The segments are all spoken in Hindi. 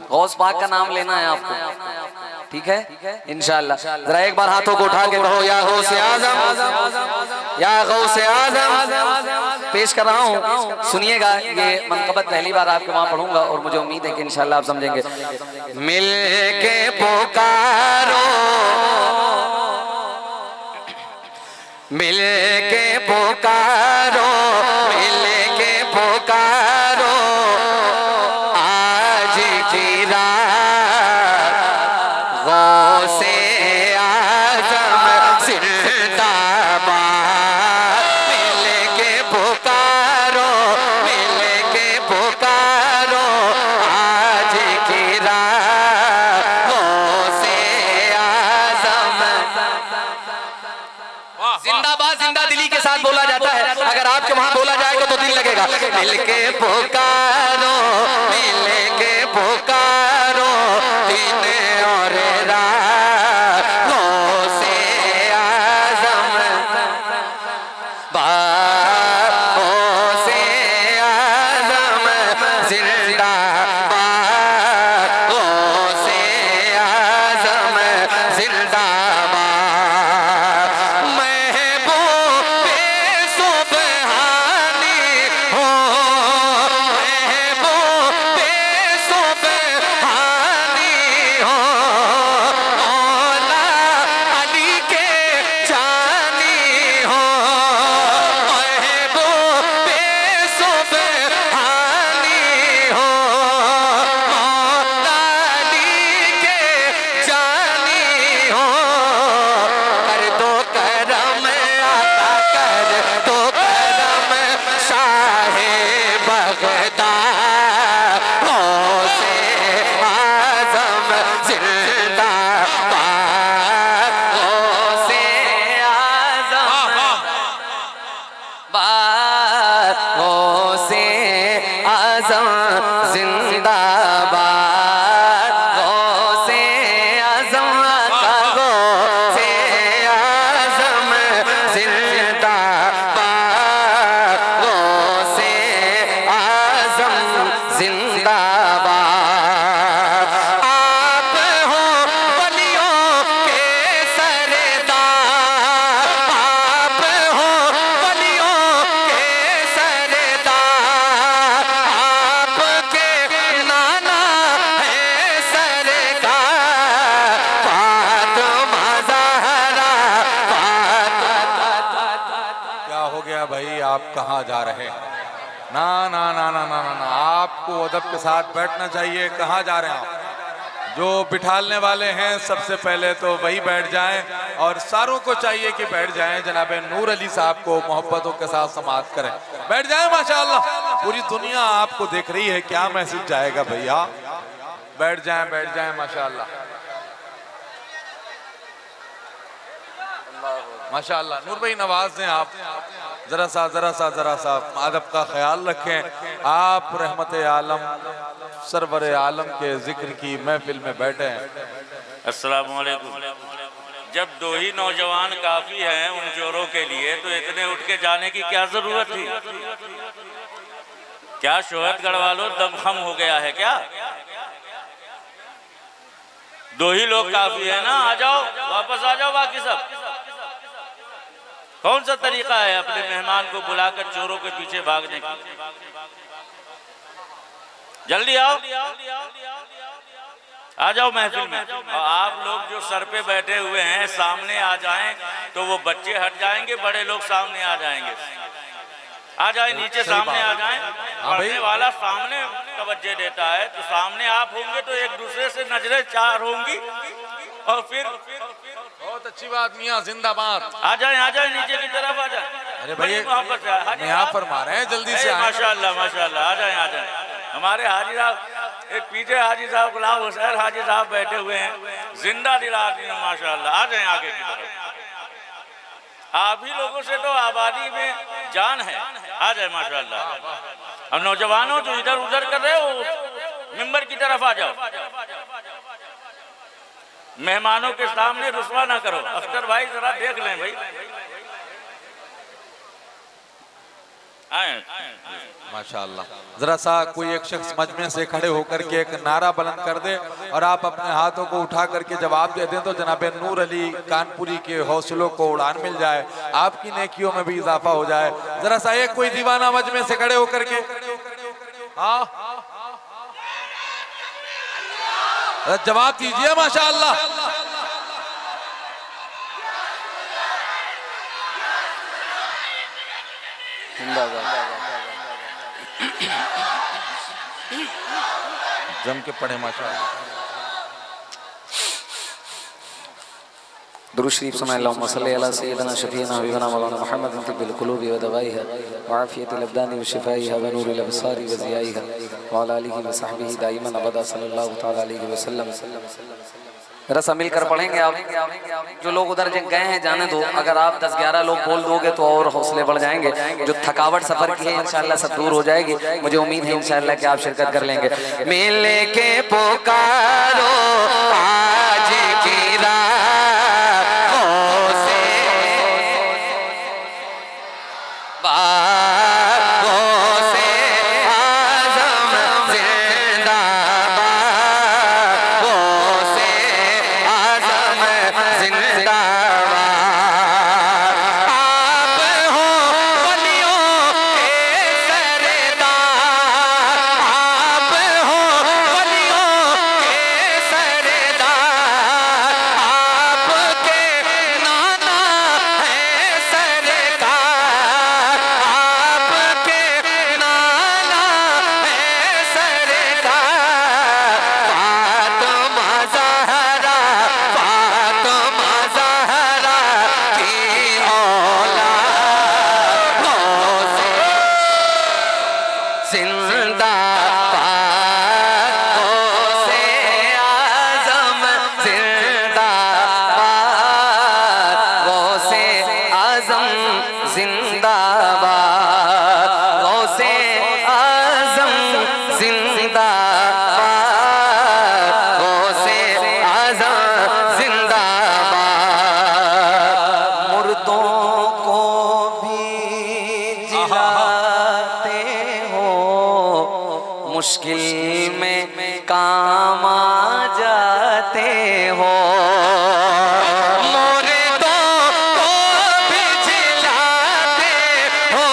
गौस पाक का नाम लेना है आपको, ठीक है इंशाअल्लाह। जरा एक बार हाथों को उठा के कहो या गौसे आज़म, या गौसे आज़म। पेश कर रहा हूँ, सुनिएगा। ये मनक़बत पहली बार आपके वहाँ पढ़ूंगा और मुझे उम्मीद है कि इंशाअल्लाह आप समझेंगे। मिल के पुकारो, मिल के पुकारो, मिल के पुकारो, आज की रात गौसे आज़म जिंदाबाद। मिल के पुकारो, मिल के पुकारो, आज की रात गौसे आज़म जिंदाबाद। जिंदा दिली के साथ बोला जाता है, अगर आपके वहां बोला जाएगा तो दिल लगेगा। मिल के पुकारो, मिल के पुकारो, दिन और रात गौसे आज़म गौसे आज़म जिंदाबाद, गौसे आज़म जिंदाबाद। गौसे आज़म जिंदाबाद, गौसे आज़म का गौसे आज़म जिंदाबाद, गौसे आज़म जिंदाबाद। आप हो वलियों के सरदार, आप हो वलियों के सरदार, आपके नाना है सरकार, फातिमा ज़हरा। क्या हो गया भाई, आप कहाँ जा रहे हैं? ना ना ना ना ना ना, आपको अदब के साथ बैठना चाहिए। कहाँ जा रहे हैं आप? जो बिठालने वाले हैं सबसे पहले तो वही बैठ जाएं, और सारों को चाहिए कि बैठ जाएं। जनाब नूर अली साहब को मोहब्बतों के साथ समाअत करें, बैठ जाएं। माशाअल्लाह पूरी दुनिया आपको देख रही है, क्या मैसेज जाएगा भैया? बैठ जाएं, बैठ जाएं। माशाअल्लाह माशाअल्लाह। नूर भाई नवाज दें आप, जरा सा अदब का ख्याल रखें। आप रहमत आलम सरवर आलम के जिक्र की महफिल में बैठे हैं। अस्सलामु अलैकुम। जब दो ही नौजवान काफी हैं उन चोरों के लिए, तो इतने उठ के जाने की क्या जरूरत थी? क्या शोहरत गढ़वा लो, दम खम हो गया है क्या? दो ही लोग काफी है ना, आ जाओ, वापस आ जाओ बाकी सब। कौन सा तरीका है अपने मेहमान को बुलाकर चोरों के पीछे भागने की? जल्दी आओ, आ जाओ महफिल में। और आप लोग जो सर पे बैठे हुए हैं सामने आ जाएं तो वो बच्चे हट जाएंगे, बड़े लोग सामने आ जाएंगे। आ जाए नीचे, सामने आ जाएं। पढ़ने वाला सामने तवज्जो देता है, तो सामने आप होंगे तो एक दूसरे से नजरें चार होंगी, और फिर बहुत अच्छी बात मियां, जिंदाबाद। आ जाए नीचे की तरफ आ जाए। अरे भाई यहाँ फरमा रहे हैं, जल्दी से आए। माशाल्लाह माशाल्लाह, आ जाए। हमारे हाजी साहब, एक पीछे हाजी साहब गुलाम हुसैन हाजी साहब बैठे हुए हैं, जिंदा दिल आदमी हैं माशाल्लाह। आ जाए आगे की तरफ। आप ही लोगों से तो आबादी में जान है। आ जाए माशाल्लाह। और नौजवानों जो इधर उधर कर रहे हो, मिंबर की तरफ आ जाओ। मेहमानों के सामने रुसवा ना करो। अख्तर भाई जरा देख लें भाई, आए माशाअल्लाह। जरा सा कोई एक शख्स मजमे से खड़े होकर के एक नारा बुलंद कर दे और आप अपने हाथों को उठा करके जवाब दे दें तो जनाब नूर अली कानपुरी के हौसलों को उड़ान मिल जाए, आपकी नेकियों में भी इजाफा हो जाए। जरा सा एक कोई दीवाना मजमे से खड़े होकर के हाँ जवाब दीजिए माशाअल्लाह। जम के पढ़े माशाअल्लाह। दुरूद शरीफ सुनाए अल्लाहुम्मा सल्ली अला सय्यिदिना शफीना हबीबना मौलाना मुहम्मद तिब्बिल क़ुलूबि व दवाइहा व आफियतिल अबदानि व शिफाइहा व नूरिल अबसारि व ज़ियाइहा व अला आलिहि व सहबिहि दाइमन अबदा सल्लल्लाहु तआला अलैहि वसल्लम। जरा सा मिलकर पढ़ेंगे आप। जो लोग उधर गए हैं जाने दो, अगर आप 10-11 लोग बोल दोगे तो और हौसले बढ़ जाएंगे। जो थकावट सफर की है इंशाअल्लाह सब दूर हो जाएगी। मुझे उम्मीद है इंशाअल्लाह कि आप शिरकत कर लेंगे। मिल के पुकारो आज की राहों से, बागों से आज़म जिंदाबाद, बागों से आज़म जिंदाबाद। आप हो वलियों के सरदार, आप हो वलियों के सरदार, आपके नाना है सरकार, आपके नाना है सरकार। फातिमा ज़हरा, फातिमा ज़हरा की औलादों से जिंदाबाद, गौसे आज़म जिंदाबाद, गौसे आज़म जिंदाबाद, गौसे आज़म जिंदाबाद, गौसे आज़म जिंदाबाद। मुर्दों को भी जिलाते हो, मुश्किल में काम आ जाते हो। मुर्दों को भी जिलाते हो,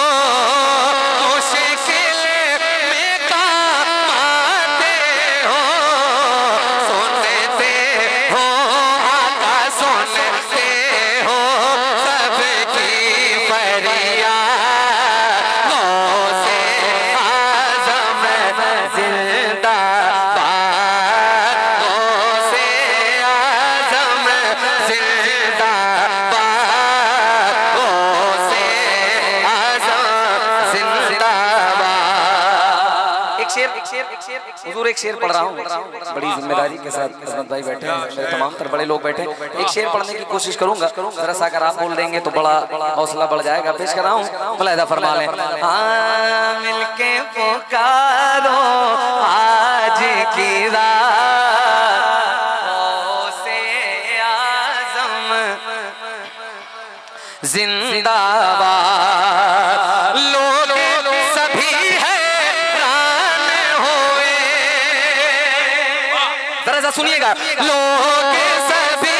मुश्किल में काम आते हो। सुनते हो आका, सुनते हो सबकी फरियाद, गौसे आज़म जिंदाबाद, गौसे आज़म जिंदाबाद, गौसे आज़म जिंदाबाद। एक शेर हुजूर एक शेर पढ़ रहा हूँ, बड़ी जिम्मेदारी के साथ अजमत भाई बैठे हैं, मेरे तमाम तर बड़े लोग बैठे हैं। एक शेर पढ़ने की कोशिश करूंगा, जरा सा अगर आप बोल देंगे तो बड़ा हौसला बढ़ जाएगा। पेश कर रहा हूँ, मुलाहिदा फरमा लें। हाँ मिलके पुकारो आज की राहों से आज़म जिंदाबाद। लोग सभी हैरान हुए, जरा सा सुनिएगा। लोग सभी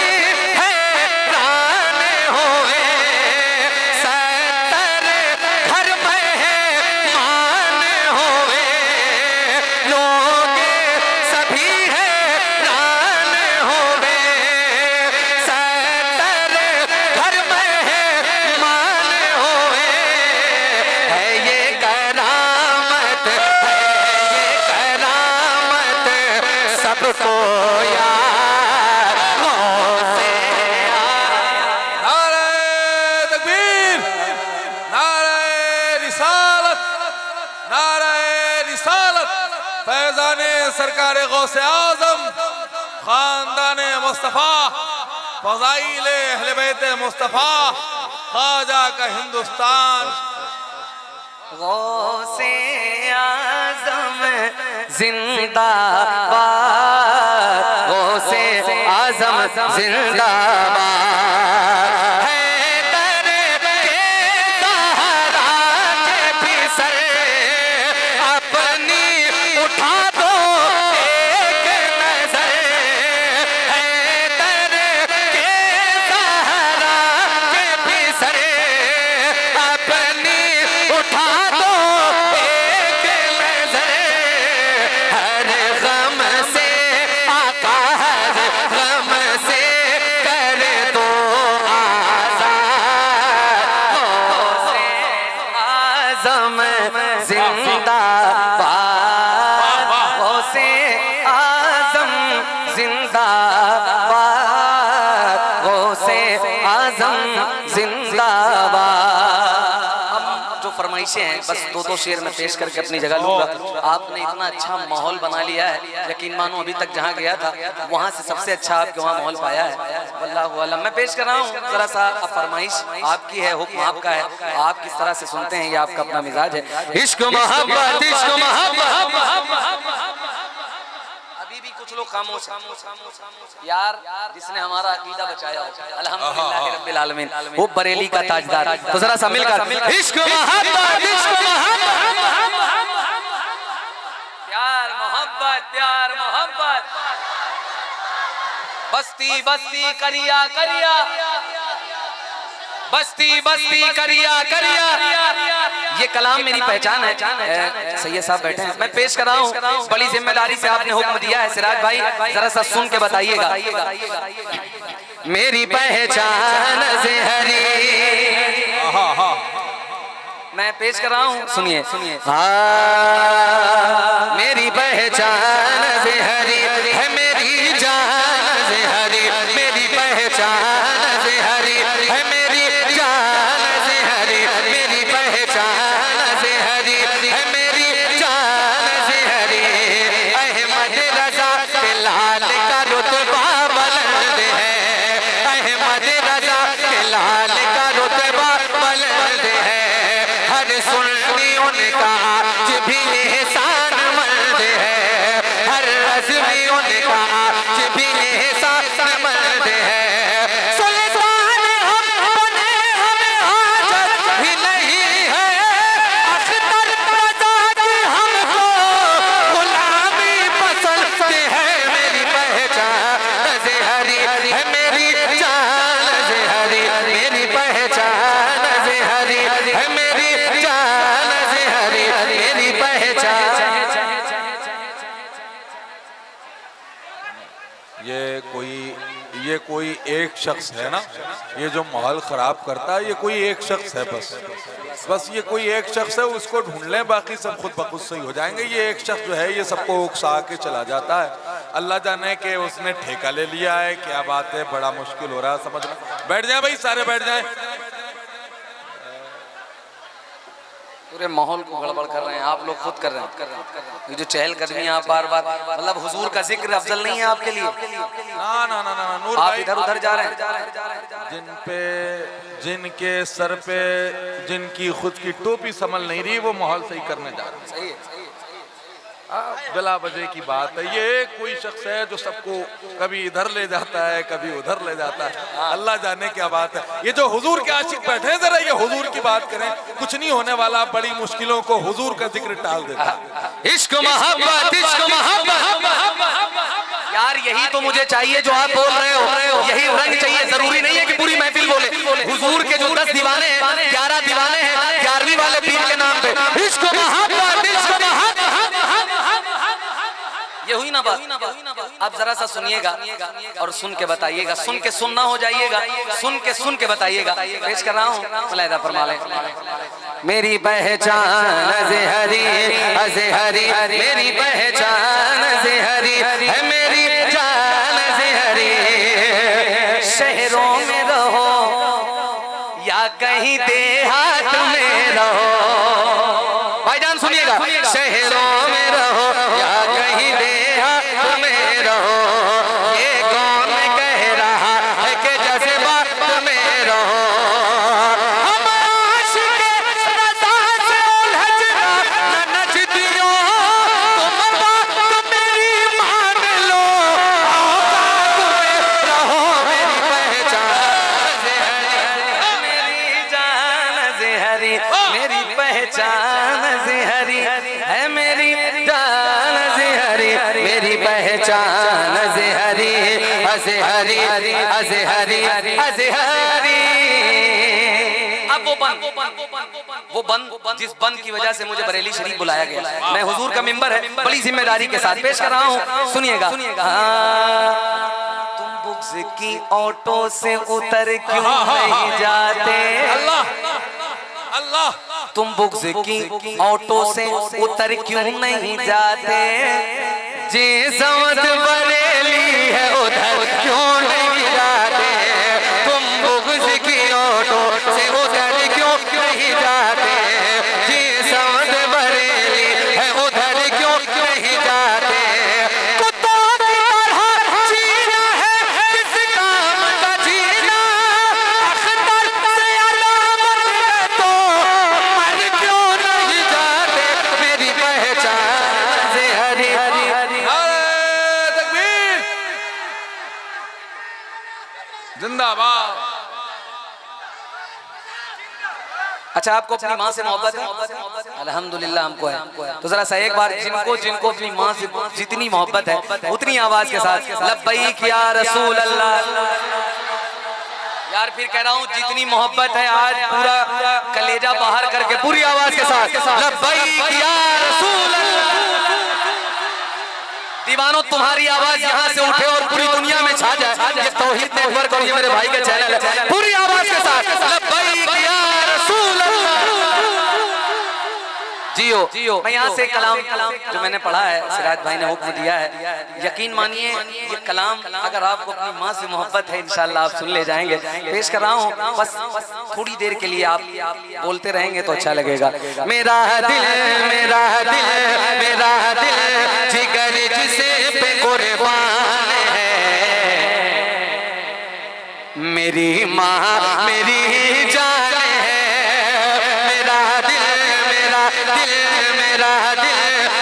हैरान हुए, 70 घर मेहमान हुए। लोग सभी हैरान हुए, 70 घर मेहमान हुए। है ये करामत, है ये करामत सबको याद, गौसे नारे तकबीर, नारे रिसालत, नारे रिसालत। फैजाने सरकार गौसे आजम, खानदाने मुस्तफा, फजाइल अहले बैत मुस्तफा, ख्वाजा का हिंदुस्तान। गौसे आज़म जिंदाबाद, गौसे आज़म जिंदाबाद। हैदर के सहारा के भी आजम जिंदाबाद, गौसे आजम जिंदाबाद। जो फरमाइशें हैं बस दो दो शेर में पेश करके अपनी जगह लूंगा। आपने इतना अच्छा माहौल बना लिया है, यकीन मानो अभी तक जहाँ गया था वहाँ से सबसे अच्छा आपके वहाँ माहौल पाया है। वल्लाहु आलम। मैं पेश कर रहा हूँ जरा सा, फरमाइश आपकी है, हुक्म आपका है, आप किस तरह से सुनते हैं ये आपका अपना मिजाज है। इश्क मोहब्बत, इश्क मोहब्बत। अभी भी कुछ लोग खामोश यार, जिसने हमारा अकीदा बचाया हो अल्हम्दुलिल्लाह रब्बिल आलमीन, वो बरेली का ताजदार। तो जरा सा मिलकर इश्क मोहब्बत, इश्क मोहब्बत, प्यार मोहब्बत, प्यार मोहब्बत, बस्ती बस्ती करिया करिया, बस्ती बस्ती करिया करिया। ये कलाम मेरी पहचान है। सैयद साहब बैठे हैं, मैं पेश कर रहा हूँ। बड़ी जिम्मेदारी से आपने हुक्म दिया है सिराज भाई, जरा सा सुन के बताइएगा। मेरी पहचान से हरी, मैं पेश कर रहा हूँ, सुनिए सुनिए। मेरी पहचान से हरी है, मेरी जान से हरी, मेरी पहचान से हरी है, मेरी जान से हरी, मेरी पहचान से हरी है, मेरी जान से हरी। अहमद रजा के लाल का रुतबा बुलंद है, अहमद रजा के लाल का रुतबा बुलंद है। हर सुन्नी उनका आज भी एहसान मंद है, हर रज़्मी उनका आज भी एहसान मंद है। सुल्तान हम बने हमें हाजत ही नहीं है, अख्तर रज़ा की हमको गुलामी पसंद है। मेरी पहचान से हरी है, मेरी जान से हरी, मेरी पहचान से हरी है, मेरी जान से हरी, मेरी पहचान। ये कोई एक शख्स है ना, ये जो माहौल खराब करता है, ये कोई एक शख्स है। बस ये कोई एक शख्स है, उसको ढूंढ लें, बाकी सब खुद ब खुद सही हो जाएंगे। ये एक शख्स जो है ये सबको उकसा के चला जाता है। अल्लाह जाने के उसने ठेका ले लिया है। क्या बात है, बड़ा मुश्किल हो रहा है समझना। बैठ जाए भाई, सारे बैठ जाए। पूरे माहौल को गड़बड़ कर रहे हैं आप लोग, खुद कर रहे हैं। ये जो चहलकदमी आप बार बार, मतलब हुजूर का जिक्र अफजल नहीं है आपके लिए? ना ना ना ना नूर आप भाई, इधर उधर जा रहे हैं। जिनके सर पे जिनकी खुद की टोपी संभल नहीं रही, वो माहौल सही करने जा रहे हैं। सही है। बिला वजह की बात है। ये कोई शख्स है जो सबको कभी इधर ले जाता है, कभी उधर ले जाता है। अल्लाह जाने क्या बात है। ये जो हुजूर के आशिक बैठे हैं, जरा ये हुजूर की बात करें, कुछ नहीं होने वाला। बड़ी मुश्किलों को हुजूर का जिक्र टाल देता है। इश्क मोहब्बत, इश्क मोहब्बत। यार यही तो मुझे चाहिए जो आप बोल रहे हो, यही रंग चाहिए। जरूरी नहीं है कि पूरी महफिल बोले। हुजूर के जो 10 दीवाने हैं, 11 दीवाने हैं 11वीं वाले पीर के नाम पे। इश्क मोहब्बत, इश्क मोहब्बत। ये हुई ना बात। अब जरा सा सुनिएगा और सुन के बताइएगा, सुन के सुनना हो जाइएगा, सुन के बताइएगा। पेश कर रहा हूँ, मुलाहिदा फरमा लें। मेरी पहचान से हरी, से हरी, मेरी पहचान से हरी है, मेरी जान से हरी। शहरों में रहो या कहीं देहात में रहो, भाईजान सुनिएगा। शहरों में रहो या कहीं देहात में रहो, ये कौन कह रहा है कि जज्बात में रहो। हम आशिक रज़ा से उलझना न नजदियों, तुम बात मेरी मान लो, औकात में रहो। मेरी पहचान से हरी, मेरी जान से हरी, मेरी पहचान से हरी है, मेरी जान से हरी, मेरी पहचान से हरी, से हरी, से हरी, से हरी। अब वो बन जिस बन की वजह से मुझे बरेली शरीफ बुलाया गया, मैं हुजूर का मिंबर है, बड़ी जिम्मेदारी के साथ पेश कर रहा हूँ। सुनिएगा। तुम बुग़्ज़ की ऑटो से उतर क्यों नहीं जाते? अल्लाह अल्लाह, तुम बुग़्ज़ की ऑटो से उतर क्यों नहीं जाते? जी समझ बरेली है उधर क्यों नहीं जाते, तुम बुग़्ज़ की नोटों से उधर क्यों नहीं जाते, जी समझ बरेली है उधर क्यों नहीं जाते। कुत्तों की तरह जीना है किस काम का जीना, अख्तर से अलामत है तो मर क्यों नहीं जाते, मेरी पहचान से हरी हरी हरी। नारे तकबीर, जिंदाबाद। अच्छा, आपको अपनी माँ से मोहब्बत है? अल्हम्दुलिल्लाह हमको है। तो जरा सा एक बार जिनको अपनी माँ से जितनी मोहब्बत है उतनी आवाज के साथ लब्बैक या रसूल अल्लाह। यार फिर कह रहा हूँ जितनी मोहब्बत है आज पूरा कलेजा बाहर करके पूरी आवाज के साथ लब्बैक या रसूल अल्लाह। दीवानों तुम्हारी आवाज यहाँ से उठे और पूरी दुनिया में छा जाए। ये तौहीद नेटवर्क और ये मेरे भाई का चैनल है। पूरी आवाज के साथ लब्बैक या रसूल अल्लाह। जियो। मैं यहाँ से कलाम जो मैंने पढ़ा है, सिराज भाई ने हुक्म दिया है, यकीन मानिए ये कलाम अगर आपको अपनी माँ से मोहब्बत है इंशाल्लाह आप सुन ले जाएंगे। पेश कर रहा हूँ, बस थोड़ी देर के लिए आप बोलते रहेंगे तो अच्छा लगेगा। मेरा दिल मेरा दिल मेरा दिल जिगर जिसे पे कुर्बान है, मेरी माँ मेरी जान है। मेरा दिल मेरा दिल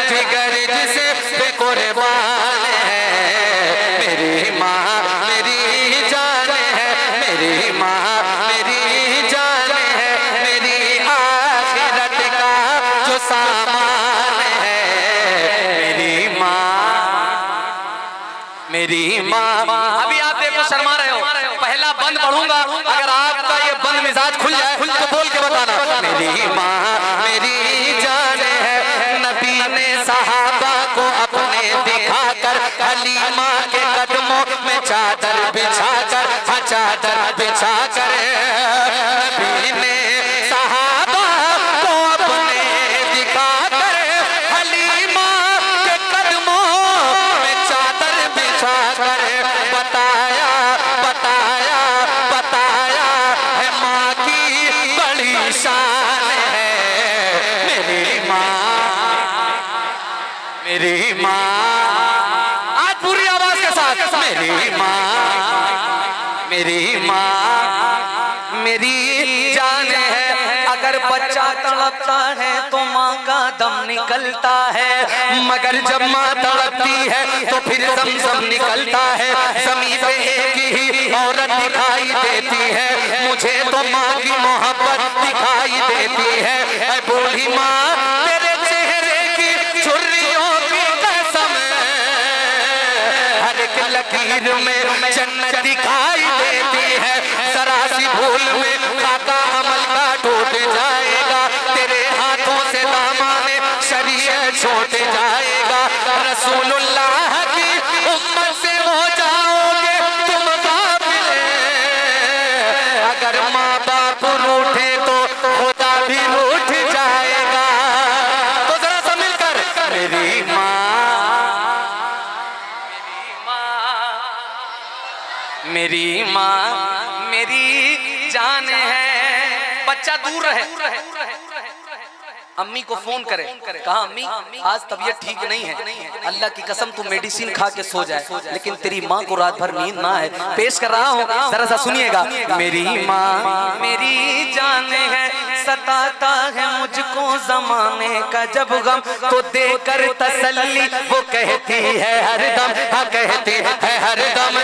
जिगर जिसे पे कुर्बान है, मेरी माँ मेरी जान है, मेरी माँ मेरी जान है, मेरी आखिरत का जो सामान है, मेरी माँ। अभी आप देखो शर्मा रहे हो, पहला बंद पढ़ूंगा, अगर आपका ये बंद मिजाज खुल जाए तो बोल के बताना। मेरी माँ मेरी जान है, नबी ने सहाबा को अपने दिखाकर हलीमा के कदमों में चादर बिछाकर, हाँ चादर बिछाकर, नबी ने सहाबा को अपने दिखाकर हलीमा के कदमों में चादर बिछाकर बताया बताया बताया है माँ की बड़ी शान है। मेरी माँ आज पूरी आवाज के साथ मेरी माँ मेरी जान है। अगर बच्चा तड़पता है तो माँ का दम निकलता है, मगर जब माँ तड़पती है तो फिर दम निकलता है। ज़मीन पे एक ही औरत दिखाई देती है, मुझे तो माँ की मोहब्बत दिखाई देती है। ऐ बूढ़ी माँ तेरे चेहरे की छुर्रियों की कसम, हर एक लकीर में जन्नत दिखाई देती है। जरा सी भूल में खाका अमल का टूट जाएगा, तेरे हाथों से दामाने शरीयत छूट जाएगा। रसूलुल्लाह की उम्मत से हो जाओगे तुम काबिल, अगर माँ बाप रूठे तो खुदा भी रूठ जाएगा। तो जरा सा मिलकर मेरी माँ मेरी जान है। बच्चा दूर रहे, अम्मी को फोन करे, कहा अम्मी आज तबीयत ठीक नहीं है, अल्लाह की कसम तू मेडिसिन खा के सो जाए, लेकिन तेरी माँ को रात भर नींद ना है। पेश कर रहा हूँ, जरा सा सुनिएगा। मेरी माँ मेरी जान है, सताता है मुझको जमाने का जब गम, तो देकर तसल्ली वो कहती है हरदम, हाँ कहती है हरदम।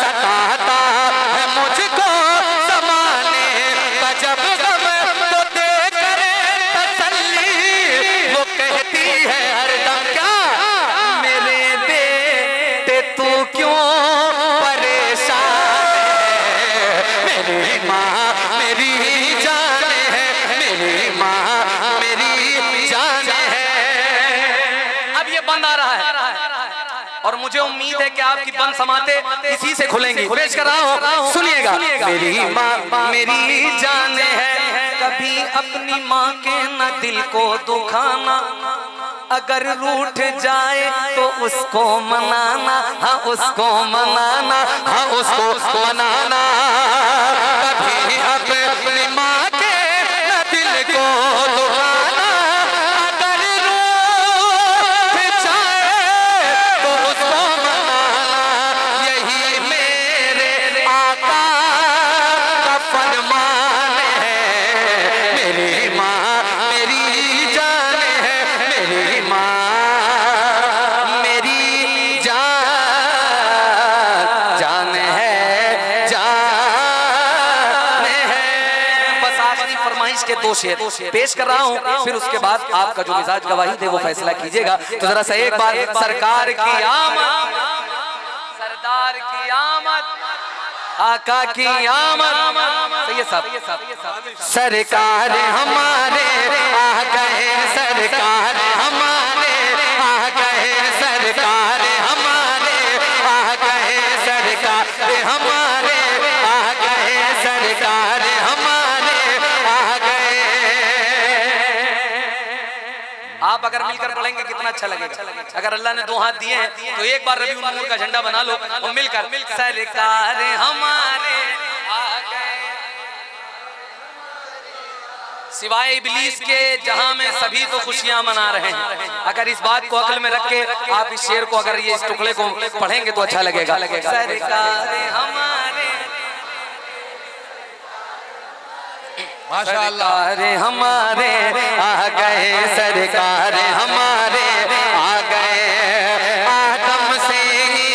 सताता है मुझको जमाने का जब गम, तो देकर तसल्ली वो कहती है हरदम। क्या मेरे बेटे तू क्यों परेशान है, मेरी माँ मेरी जान है, मेरी माँ मेरी जान है। अब ये बंद आ रहा है और मुझे उम्मीद है कि आपकी बंद समाते इसी से खुलेंगी। पेश कर रहा हूँ, सुनिएगा। मेरी माँ मेरी जान है, कभी अपनी माँ के न दिल को दुखाना, अगर रूठ जाए तो उसको मनाना, हाँ उसको मनाना, हाँ उसको मनाना। कभी अपनी माँ के न दिल को दुखाना, अगर रूठ जाए तो उसको मनाना। यही मेरे आका का फरमान है। मेरी माँ मेरी जान है, मेरी माँ मेरी जान है, जान है। बस आखिरी फरमाइश के 2 शेर पेश कर रहा हूँ, फिर उसके बाद आपका जो मिजाज गवाही दे वो फैसला कीजिएगा। तो जरा सा एक बार सरकार की आमद, सरदार की आमद, आका की आमद। सही है साहब। सरकार हमारे आ गए, सरकार हमारे आ गए, सरकार हमारे आ गए, सरकार हमारे आ गए, सरकार हमारे आ गए। आप अगर मिलकर पढ़ेंगे कितना अच्छा लगेगा। अगर अल्लाह ने 2 हाथ दिए हैं तो एक बार रबीउल अव्वल का झंडा बना लो और मिलकर सरकार हमारे आ गए। सिवाय इब्लीस के जहां में सभी तो खुशियां मना रहे हैं। अगर इस बात को अक्ल में रख के आप इस शेर को, अगर ये इस टुकड़े को पढ़ेंगे तो अच्छा लगेगा। सरकार हमारे, माशाअल्लाह, हमारे आ गए, सरकार हमारे आ गए। आदम से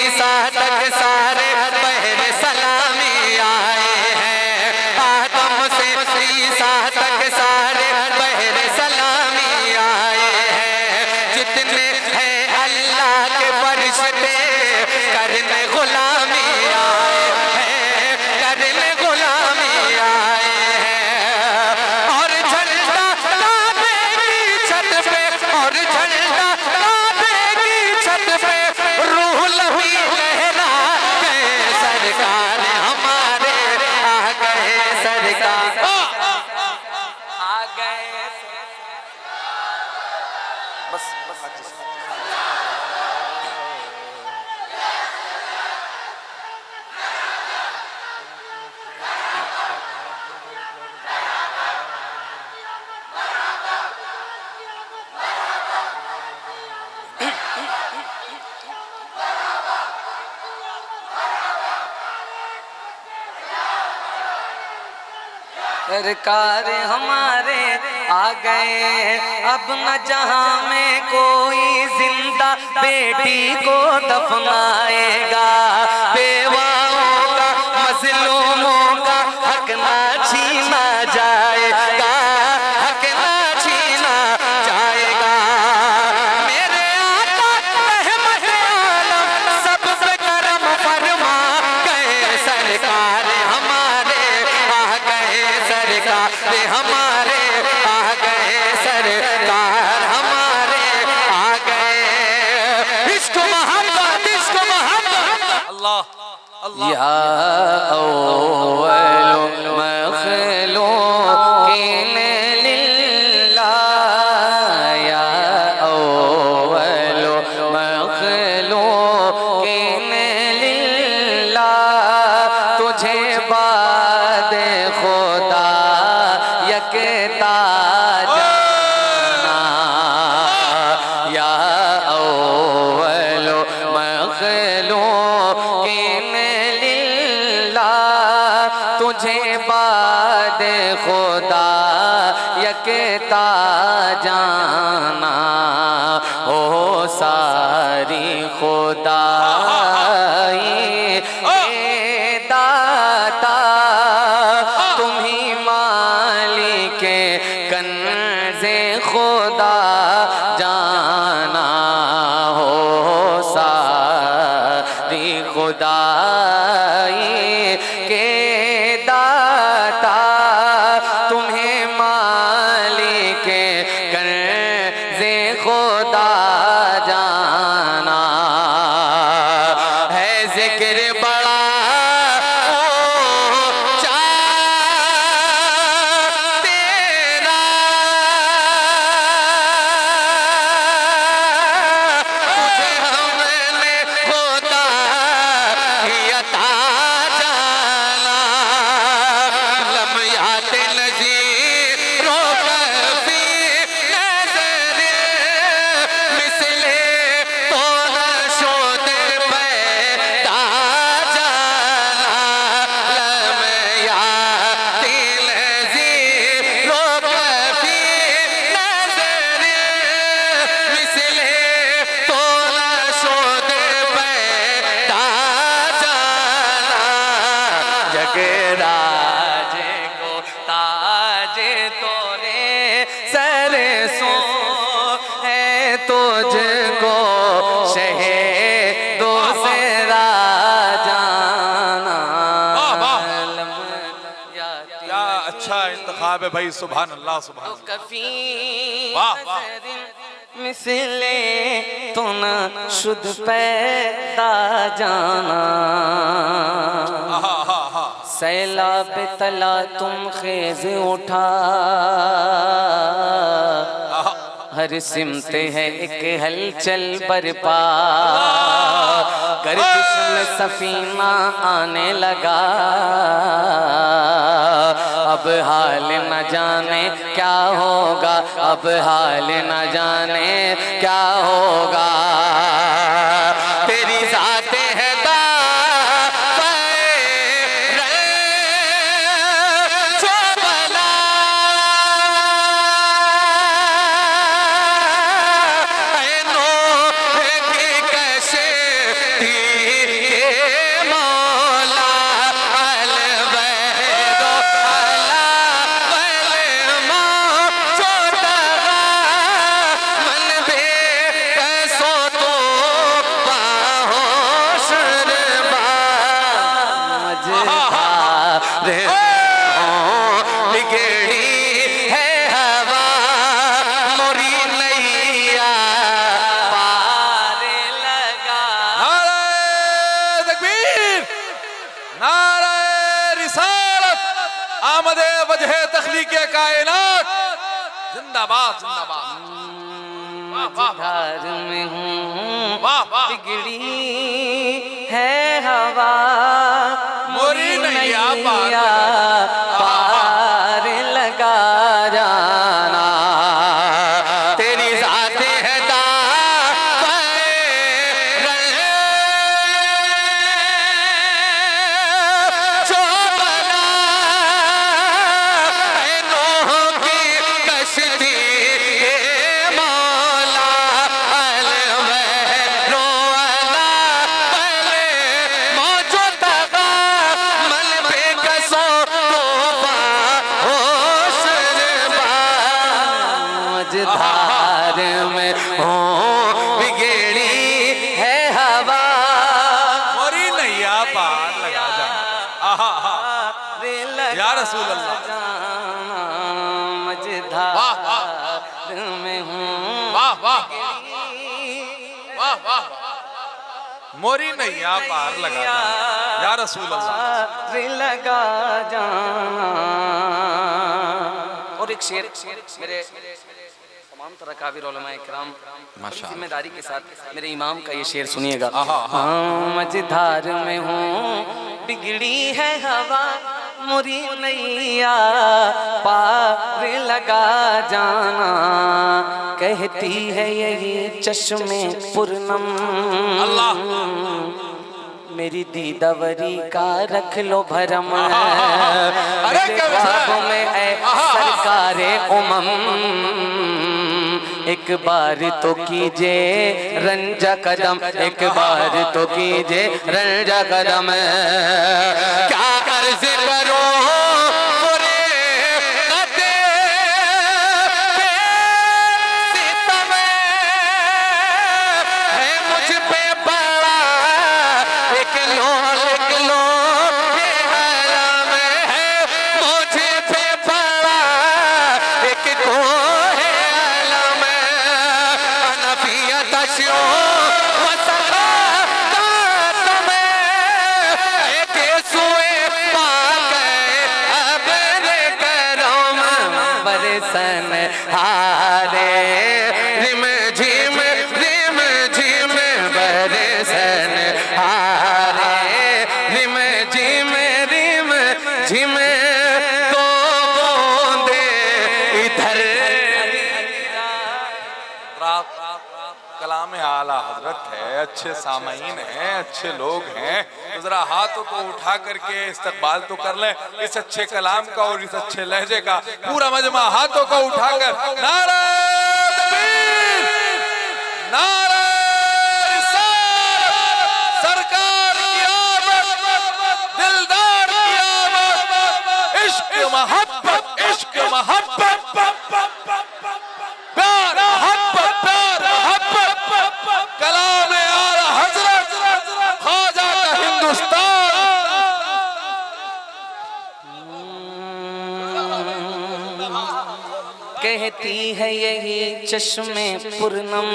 ईसा तक सारे पहले सलामी आए हैं। आदम से ईसा तक सारे पहले सलामी आए हैं। जितने हैं अल्लाह के फरिश्ते करने गुलामी आए हैं, करने गुलामी आए हैं। और झंडा लादेगी छत पे, और झंडा लादेगी छत पे, रूह लहू लहरा गए, सरकार हमारे आ गए, सरकार आ गए। बस बस सरकार हमारे आ गए। अब न जहां में कोई जिंदा बेटी को दफनाएगा। बेवाओं का, मजलूमों का हक ना छीना जाएगा, हक ना छीना जाएगा। मेरे आका रहमत आलम सब पे करम फरमा गए, सरकार हमारे आ गए, सरकार हमारे आ गए, सरकार हमारे आ गए। इश्क मोहब्बत, इश्क मोहब्बत। अल्लाह अल्लाह। या अव्वल मखलूक़ीन लिल्लाह, या अव्वल मखलूक़ीन लिल्लाह। तुझे बाद खुदा यकता जाना, या अव्वल मखलूक़ीन लिल्लाह। तुझे बाद खुदा यकता जाना। हो सारी खुदाई के दाता, तुम्ही मालिके कंज़े खुदा जाना। हो सारी खुदाई के दाता, तुम्हें मालिके कंज़े खुदा जाना। है जिक्र बड़ा ऊंचा तेरा, तुझको शहीदों से राजाना। क्या अच्छा इंतखाब है भाई, सुभान अल्लाह सुभान अल्लाह। कफी वाह वाह। मिसले तो न शुद्ध पैदा जाना। सैलाब तला तुम खेज उठा, हर सिमत है एक हलचल बरपा। गर्दिश में सफीना आने लगा, अब हाल न जाने क्या होगा, अब हाल न जाने क्या होगा। तेरी ज़ाते है आमदे वजह तख्लीक़े कायनात, जिंदाबाद जिंदाबाद। मझधार में हूँ वाह वाह। बिगड़ी है हवा, मोरी नैया पार लगा जाना। तेरी ज़ाते है धार में हूँ बिगड़ी है हवा, मोरी नैया पार लगा जाना। आहा या रसूल अल्लाह। मझधार में हूँ वाह वाह वाह वाह। मोरी नैया पार लगा जाना या रसूल अल्लाह। लगा जाना। और एक शेर मेरे तमाम तरह काबिर उलमा इकराम जिम्मेदारी के साथ मेरे इमाम का ये शेर सुनिएगा। मझधार में हूँ बिगड़ी है हवा, मोरी नैया पार लगा जाना। कहती है यही चश्मे पुरनम, अल्लाह मेरी दीदावरी का रख लो भरम। ख्वाबों में है सरकारे उमम, एक बार तो कीजिए रंजा कदम, एक बार तो कीजिए रंजा कदम। क्या अर्ज़ करो सन हारे रिम झिम बरसन हारे रिम झिम दो बूंदे इधर। कलाम आला हजरत है, अच्छे सामाईन हैं, अच्छे लोग हैं, तो जरा हाथों को उठा करके इस्तकबाल तो कर लें इस अच्छे कलाम का और इस अच्छे लहजे का। पूरा मजमा हाथों को उठाकर नारा तकबीर, नारा रिसालत, सरकार की आमद, दिलदार की आमद, इश्क मोहब्बत, इश्क मोहब्बत, प्यार मोहब्बत, प्यार मोहब्बत। कहती है यही चश्मे पूर्णम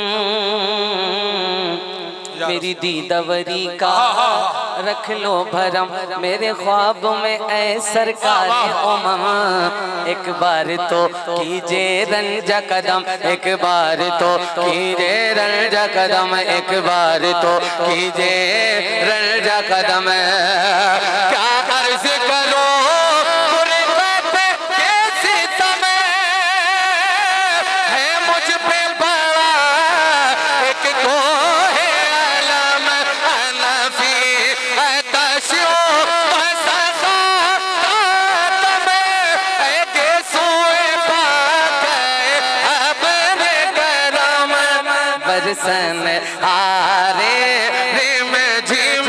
मेरी दीदावरी का रख लो भरम मेरे ख्वाब में ऐ सरकार उमम एक बार तो कीजिए रंजा कदम एक बार तो कीजिए रंजा कदम एक बार तो कीजिए रंजा कदम क्या अर्ज करो गुर्बत के सितम है मुझ पे बड़ा एक कोह अलम अनफी अतशो बसखा तातम के सोए पाक अपने करम बरसन आरे रिम झिम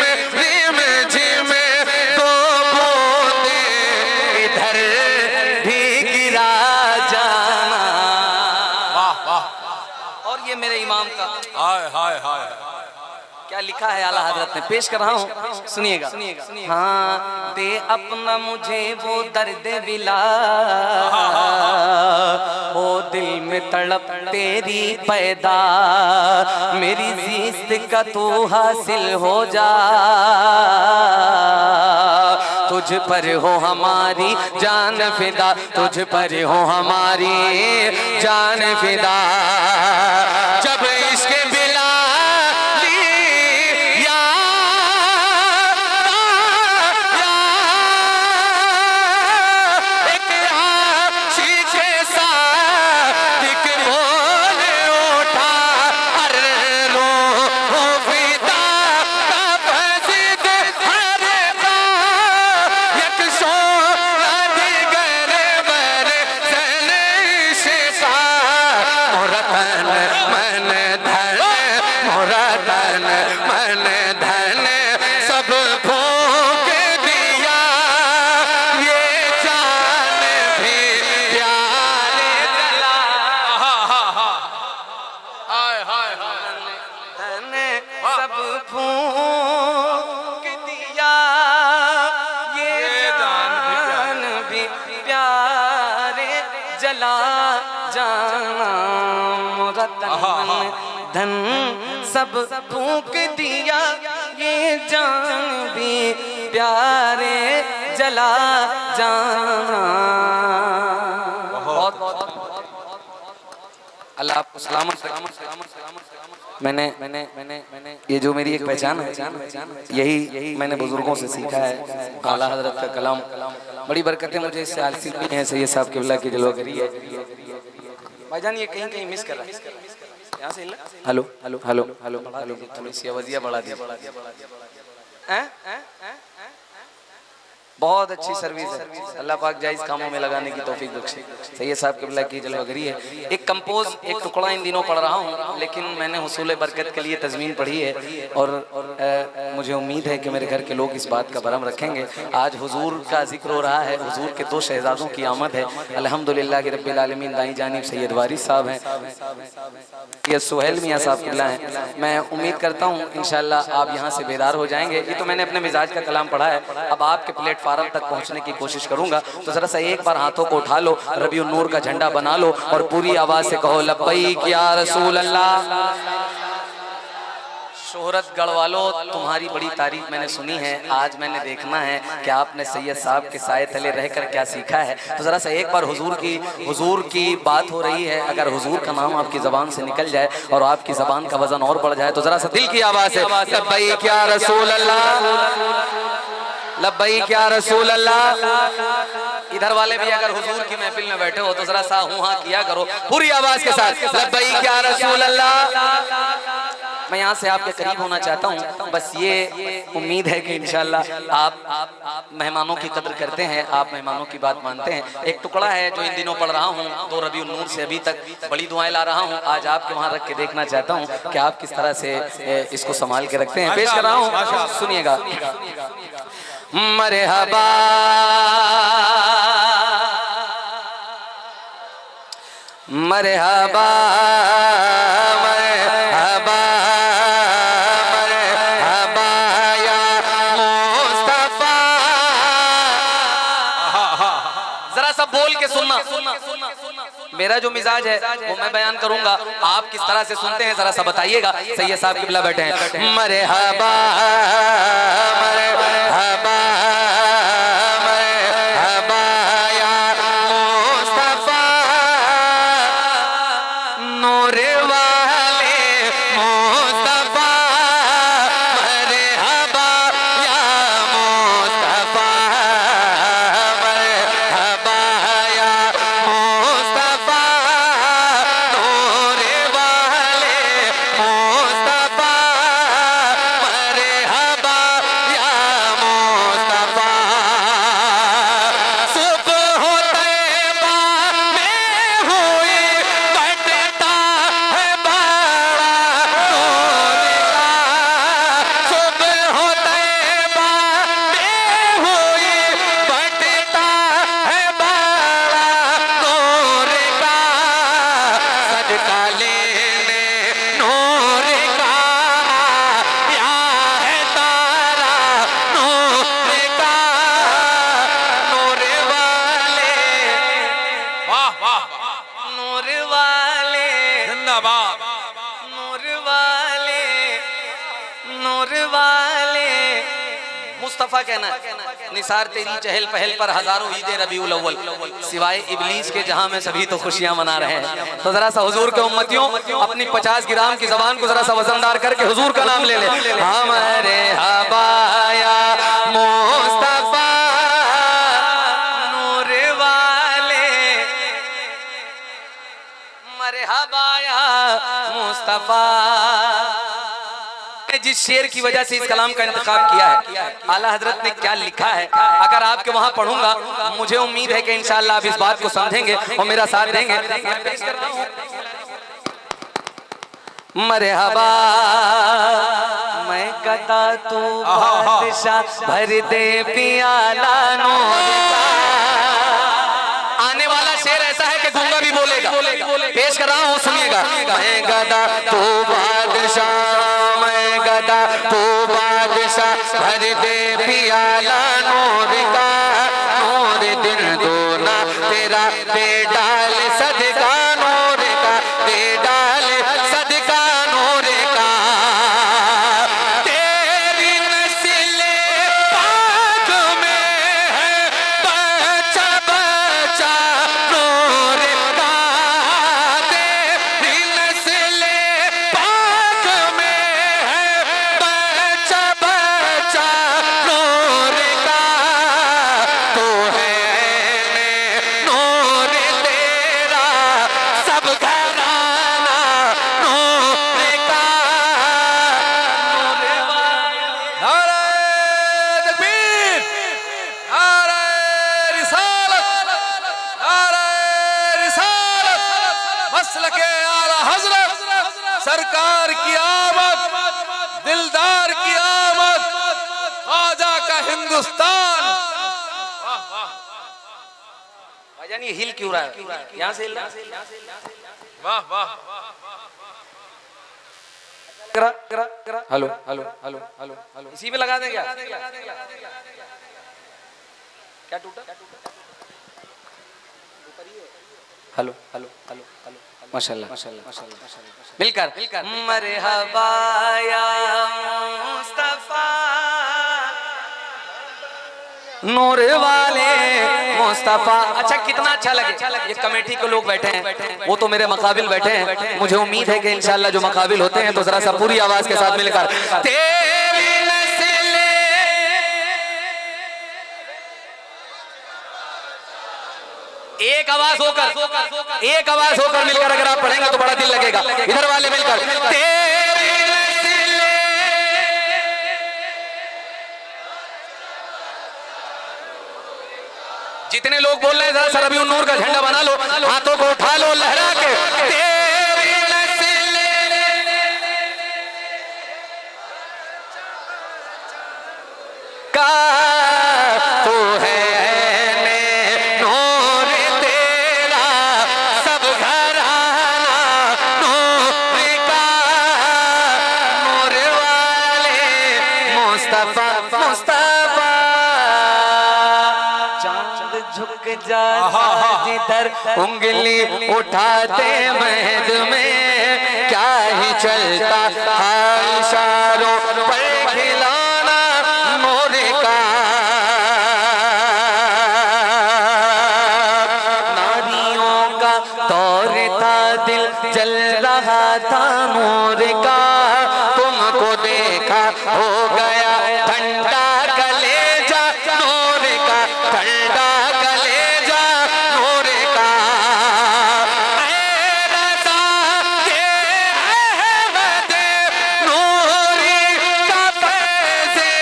दो बूंदे इधर भी गिरा जाना। वाह वाह। और ये मेरे इमाम का हाय हाय हाय। क्या लिखा है आला हजरत ने, पेश कर रहा हूँ, सुनिएगा। हाँ दे अपना मुझे वो दर्द विला हो दिल में तड़प तेरी पैदा मेरी जीस्त का तू हासिल हो जा तुझ पर हो हमारी जान फिदा तुझ पर हो हमारी जान फिदा जब इसके बिला धन सब फूंक दिया ये जान भी प्यारे जला जाना। बहुत अल्लाह आपको सलामत मैंने ये जो मेरी एक पहचान है यही मैंने बुजुर्गों से सीखा है। आला हजरत का कलाम बड़ी बरकतें मुझे इससे हासिल हुई हैं। सैयद साहब क़िबला की जलवागरी है। भाईजान ये कहीं कहीं मिस कर रहा है यहाँ से। Hello hello hello hello hello थोड़ी सी आवाज़िया बढ़ा दी। बहुत अच्छी सर्विस है। अल्लाह पाक जायज़ कामों में लगाने की तौफीक बख्शे। सैयद साहब क़िबला की जलवागरी है। एक कंपोज एक टुकड़ा इन दिनों पढ़ रहा हूँ लेकिन मैंने हुसूल बरकत के लिए तज़मीन पढ़ी है और मुझे उम्मीद है कि मेरे घर के लोग इस बात का भरम रखेंगे। आज हुजूर का जिक्र हो रहा है। हुजूर के दो शहजादों की आमद है। अल्हम्दुलिल्लाह के रब्बिल आलमीन। दाई जानिब सैयद वारिस साहब हैं, ये सुहेल मियाँ साहब क़िबला हैं। मैं उम्मीद करता हूँ इंशाअल्लाह आप यहाँ से बेदार हो जाएंगे। ये तो मैंने अपने मिजाज का कलाम पढ़ा है। अब आपके प्लेटफार्म तक पहुंचने की कोशिश करूंगा तो जरा सा एक बार हाथों को उठा लो, रबीउन नूर का झंडा बना लो और पूरी आवाज से कहो लब्बैक या रसूल अल्लाह। शोहरत गढ़वालो तुम्हारी बड़ी तारीफ मैंने सुनी है। आज मैंने देखना है कि आपने सैयद साहब के साए तले रहकर क्या सीखा है। तो जरा सा एक बार हुजूर की बात हो रही है। अगर हुजूर का नाम आपकी जबान से निकल जाए और आपकी जबान का वजन और बढ़ जाए तो जरा सा दिल की आवाज है लब्बैक या रसूल अल्लाह, लब्बैक या रसूल अल्लाह। इधर वाले भी अगर हुजूर की महफिल में बैठे हो तो जरा सा हूं हाँ किया करो पूरी आवाज के साथ लब्बैक या रसूल अल्लाह। मैं यहाँ से आपके करीब होना चाहता हूँ। बस ये उम्मीद है कि इंशाल्लाह आप मेहमानों की कदर करते हैं, आप मेहमानों की बात मानते हैं। एक टुकड़ा है जो इन दिनों पढ़ रहा हूँ 2 रबीउन नूर से अभी तक बड़ी दुआएं ला रहा हूँ। आज आपके वहाँ रख के देखना चाहता हूँ कि आप किस तरह से इसको संभाल के रखते हैं। पेश कर रहा हूँ, सुनिएगा। मरहबा मरहबा मरहबा मरहबा या मुस्तफा। जरा सा बोल के सुनना मेरा जो मिजाज है वो मैं बयान करूंगा, आप किस तरह से सुनते हैं जरा सा बताइएगा। सैयद साहब किबला बैठे हैं। मरहबा मरहबा मरहबा या मुस्तफा नूर वाले मुस्तफा, मरहबा या मुस्तफा, मरहबा या मुस्तफा नूर वाले मुस्तफा, मरहबा या मुस्तफा। सुबह तैबा में हुई बटता है बड़ा नूर का, सुबह तैबा में हुई बटता है बड़ा नूर का, सदका लेने नूर का या है तारा नूर का, नूर वाले वाह वाह, नूर वाले जिंदाबाद। नूर वाले नूर वाले मुस्तफा कहना निसार तेरी चहल पहल पर हजारों ईदे रबीउल अव्वल, सिवाय इबलीस के जहां में सभी तो खुशियां मना रहे हैं। तो जरा सा हुजूर के उम्मतियों अपनी 50 ग्राम की जबान को जरा सा वजनदार करके हुजूर का नाम ले ले। हमारे हबाया मुस्तफा नूर वाले, मरहबाया मुस्तफा। जिस शेर की वजह से इस कलाम का इंतखाब किया है, आला हजरत ने क्या लिखा है, अगर आपके वहां पढ़ूंगा मुझे उम्मीद है कि इंशाअल्लाह आप इस बात को समझेंगे और मेरा साथ देंगे। मैं पेश कर रहा हूं। मरहबा मैं कता तू बादशाह भर दे पियाला नूर का। आने वाला शेर ऐसा है कि गूंगा भी बोलेगा। पेश कर रहा हूं, सुनिएगा। मैं गदा तू बादशाह, मैं गदा तू बादशाह भर दे पियाला नूर का, नूर दिन दोना तेरा दे डाल सदका नूर का, दे डाल सदका नूर का। तेरी नस्ल पाक में है बच्चा बच्चा नूर का, तेरी नस्ल पाक में है बच्चा बच्चा नूर का। तो है नूर तेरा सब घराना नूर का, नूर वाले। नारे तकबीर, नारे रिसालत, नारे रिसालत, मसलके आला हजरत सरकार की आमद, दिलदार की आमद, ख्वाजा का हिंदुस्तान। भाईजान ये हिल क्यों रहा है? यहाँ से हिल रहा है? वाह वाह, hello hello hello hello hello, इसी पे लगा दें क्या? क्या टूटा? हेलो हेलो हेलो हेलो, माशाल्लाह माशाल्लाह माशाल्लाह। मिलकर मरहबा या मुस्तफा नूर वाले मुस्तफा। अच्छा कितना अच्छा लगे, ये कमेटी के लोग बैठे हैं, वो तो मेरे मुकाबिल बैठे हैं। मुझे उम्मीद है कि इंशाअल्लाह जो मुकाबिल होते हैं तो जरा सा पूरी आवाज के साथ मिलकर तेरी नस्ल, एक आवाज होकर, एक आवाज होकर मिलकर अगर आप पढ़ेंगे तो बड़ा दिल लगेगा। इधर वाले मिलकर तेरी नस्ल जितने लोग बोल रहे हैं जरा सर अभी नूर का झंडा बना लो, हाथों को उठा लो लहरा के। तेरी नस्ल का तू है नूर तेरा सब घराना नूर का, नूर वाले मुस्तफा मुस्तफा। चांद झुक जाता जिधर उंगली उठाते महद में, क्या ही चलता है इशारों पर खिलाना नूर का। नारियों का दौर था, दिल जल रहा था नूर का, तुमको देखा हो गया ठंडा कलेजा नूर का, ठंडा कलेजा नूर का। ऐ रज़ा ये अहमद नूरी का फैज़े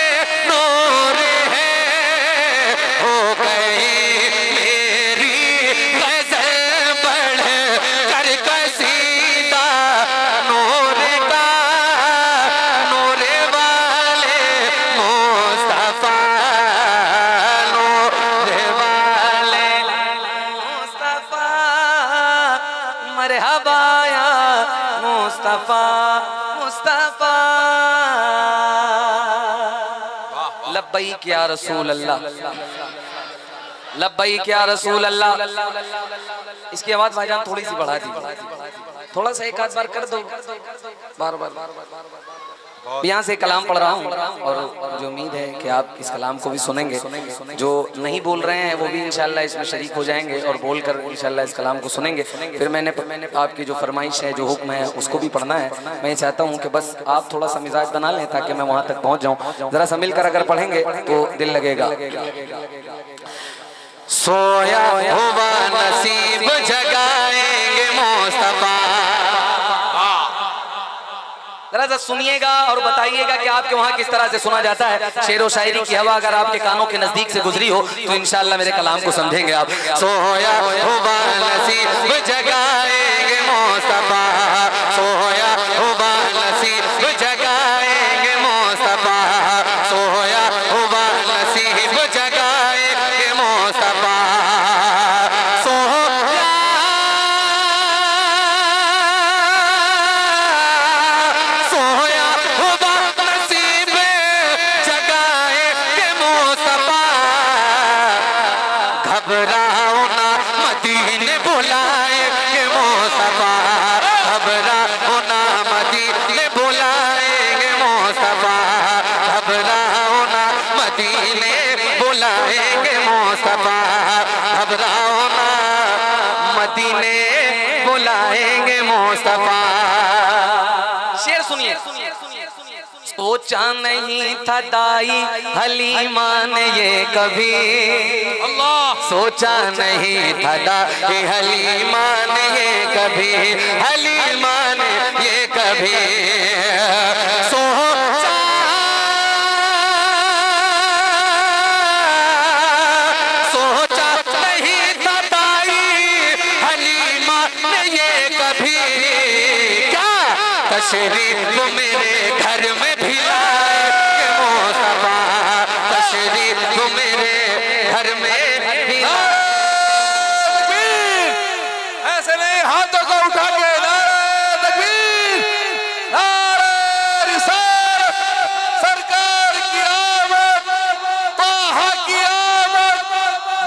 नूर है, हो गई मेरी गज़ल बढ़ कर कसीदा नूर का, नूर वाले मुस्तफा, नूर वाले मुस्तफा, मरहबा या मुस्तफा, मुस्तफा। लब्बैक या रसूल अल्लाह, लब्बैक या रसूल अल्लाह। इसकी आवाज भाईजान थोड़ी सी बढ़ा दी, थोड़ा सा एक आध बार कर दो, बार बार। यहाँ से कलाम पढ़ रहा हूँ और मुझे उम्मीद है कि आप इस कलाम को भी सुनेंगे। जो नहीं बोल रहे हैं वो भी इंशाल्लाह इसमें शरीक हो जाएंगे और बोलकर इंशाल्लाह इस कलाम को सुनेंगे। फिर मैंने आपकी जो फरमाइश है, जो हुक्म है, उसको भी पढ़ना है। मैं चाहता हूँ कि बस आप थोड़ा सा मिजाज बना लें ताकि मैं वहाँ तक पहुँच जाऊँ। जरा सा मिलकर अगर पढ़ेंगे तो दिल लगेगा। सोया हुआ नसीब जगाएंगे मुस्तफा। जरा सा सुनिएगा और बताइएगा कि आपके वहाँ किस तरह से सुना जाता है। शेर व शायरी की हवा अगर आपके कानों के नजदीक से गुजरी हो तो इंशाअल्लाह मेरे कलाम को समझेंगे आप। सोया हुआ नसीब जगाएंगे मुस्तफा, सोया हुआ नसीब जगाएंगे मुस्तफा, सोया हुआ नसीब जगाएंगे मुस्तफा, घबराओ ना मदीने बुलाएंगे मुस्तफा, घबराओ ना मदीने बुलाएंगे मुस्तफा, घबराओ ना मदीने बुलाएंगे मुस्तफा, घबराओ ना मदीने बुलाएंगे मुस्तफा। शेर सुनिए। सोचा नहीं था दाई हलीमा ने ये कभी, सोचा नहीं था दाई हलीमा ने ये कभी, हलीमा ने ये कभी सोचा, सोचा नहीं था दाई हलीमा ने ये कभी, क्या तशरीफ मेरे घर में भी लाए मुस्तफा, तशरीफ मेरे घर में भी ऐसे नहीं, हाथों को उठा के नारे तकबीर, नारे रिसालत, सरकार की आमद, ताहा की आमद,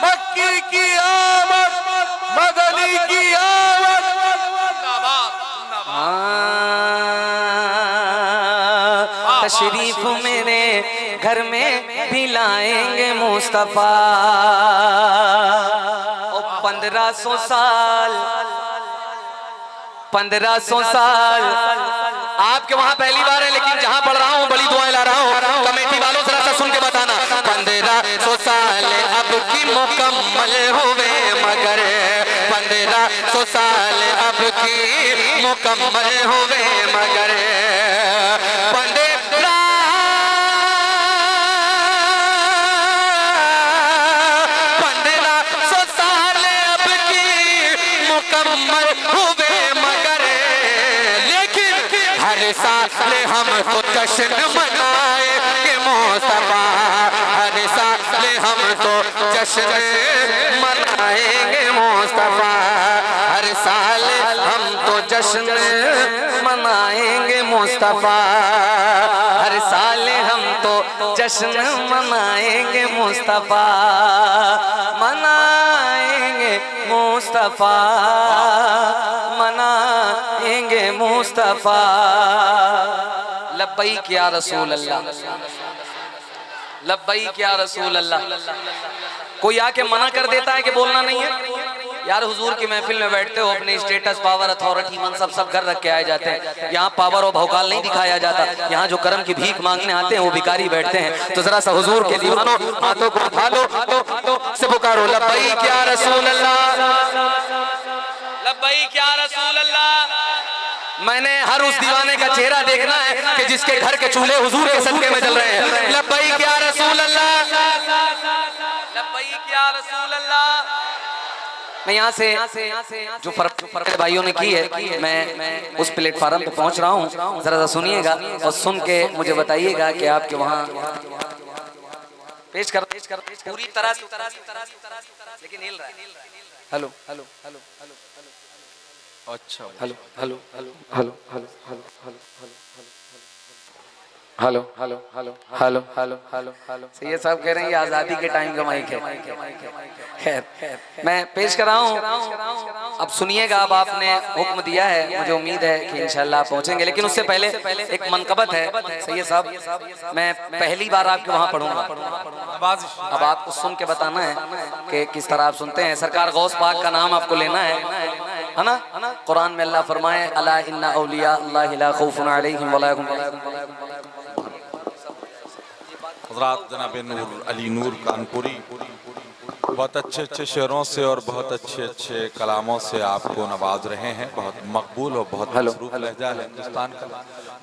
मक्की की आमद, मदनी की आमद। तशरीफ मेरे घर में भी लाएंगे मुस्तफा। 1500 साल 1500 साल आपके वहां पहली बार है, लेकिन जहां पढ़ रहा हूं बड़ी दुआएं ला रहा हूं। कमेटी वालों जरा सा सुन के बताना। 1500 साल अब की मुकम्मल हुए मगर, 1500 साल अब की मुकम्मल हुए मगर, 1500 साल अब की मुकम्मल हुए मगर, लेकिन हर साल हम तो जश्न मनाएंगे मुस्तफा, हर साल हम तो जश्न मनाएंगे मुस्तफा, हर साल हम तो जश्न मनाएंगे मुस्तफा, हर साल हम तो जश्न मनाएंगे मुस्तफा, मनाएंगे मुस्तफा, मनाएंगे मुस्तफा। लब्बैक या रसूल अल्लाह, लब्बैक या रसूल अल्लाह। कोई आके मना कर देता है कि बोलना नहीं है। यार हुजूर की महफिल में बैठते हो, अपने स्टेटस, पावर, अथॉरिटी, मनसब सब घर रख के आए जाते हैं। यहाँ पावर और भौकाल नहीं दिखाया जाता। यहाँ जो करम की भीख मांगने आते हैं वो भिखारी बैठते हैं। तो जरा सा हुजूर के दीवानों हाथों को उठा लो, से पुकारो लब्बैक या रसूल अल्लाह, लब्बैक या रसूल अल्लाह। मैंने हर उस दीवाने का चेहरा देखना है कि जिसके घर के चूल्हे हुजूर के सदके में जल रहे हैं। लब्बैक या रसूल अल्लाह, लब्बैक या रसूल अल्लाह। मैं यहाँ से जो फर्क भाइयों ने की है, मैं उस प्लेटफार्म पे पहुँच रहा हूँ। जरा सा सुनिएगा और सुन के मुझे बताइएगा कि आपके वहाँ पेश कर पूरी तरह से, लेकिन हिल रहा है। हेलो हेलो हेलो हेलो अच्छा, hello hello hello hello hello hello hello hello hello hello hello hello hello. ये सब कह रहे हैं ये आज़ादी के टाइम का माइक है। खैर मैं पेश कर रहा हूँ, अब सुनिएगा। अब आपने हुक्म दिया है, मुझे उम्मीद है कि इंशाल्लाह आप पहुँचेंगे। लेकिन उससे पहले एक मनकबत है सैयद साहब, मैं पहली बार आपके वहाँ पढ़ूंगा। अब आपको सुन के बताना है कि किस तरह आप सुनते हैं। सरकार गौस पाक का नाम आपको लेना है ना। कुरान में अल्लाह फरमाए अला इन्ना औलिया अल्लाह ला खौफुन अलैहिम वला हुम हज़रात जनाब नूर अली नूर कानपुरी बहुत अच्छे अच्छे शेरों से और बहुत अच्छे अच्छे कलामों से आपको नवाज रहे हैं। बहुत मकबूल और बहुत मसरूफ लहजा है हिंदुस्तान का।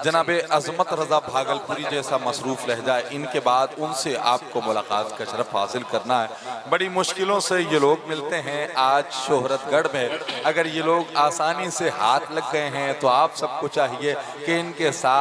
जनाब अजमत रजा भागलपुरी जैसा मसरूफ लहजा है, इनके बाद उनसे आपको मुलाकात का शरफ हासिल करना है। बड़ी मुश्किलों से ये लोग मिलते हैं आज शोहरतगढ़ में। अगर ये लोग आसानी से हाथ लग गए हैं तो आप सबको चाहिए कि इनके साथ